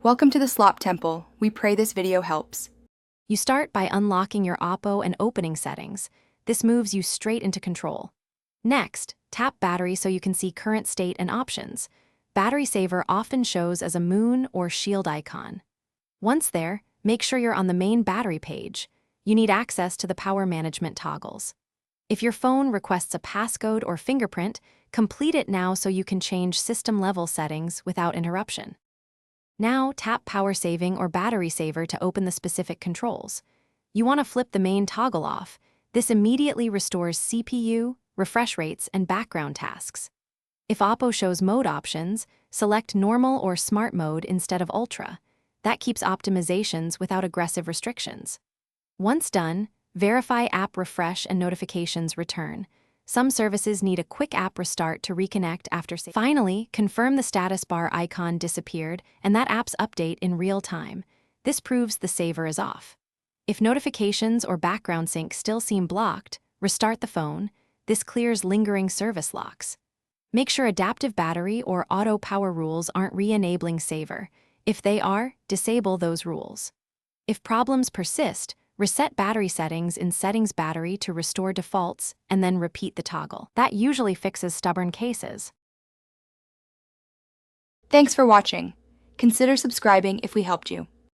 Welcome to the Slop Temple. We pray this video helps. You start by unlocking your Oppo and opening settings. This moves you straight into control. Next, tap battery so you can see current state and options. Battery saver often shows as a moon or shield icon. Once there, make sure you're on the main battery page. You need access to the power management toggles. If your phone requests a passcode or fingerprint, complete it now so you can change system-level settings without interruption. Now, tap Power Saving or Battery Saver to open the specific controls. You want to flip the main toggle off. This immediately restores CPU, refresh rates, and background tasks. If Oppo shows mode options, select Normal or Smart Mode instead of Ultra. That keeps optimizations without aggressive restrictions. Once done, verify app refresh and notifications return. Some services need a quick app restart to reconnect after saving. Finally, confirm the status bar icon disappeared and that app's update in real time. This proves the saver is off. If notifications or background sync still seem blocked, restart the phone. This clears lingering service locks. Make sure adaptive battery or auto power rules aren't re-enabling saver. If they are, disable those rules. If problems persist, reset battery settings in Settings Battery to restore defaults and then repeat the toggle. That usually fixes stubborn cases. Thanks for watching. Consider subscribing if we helped you.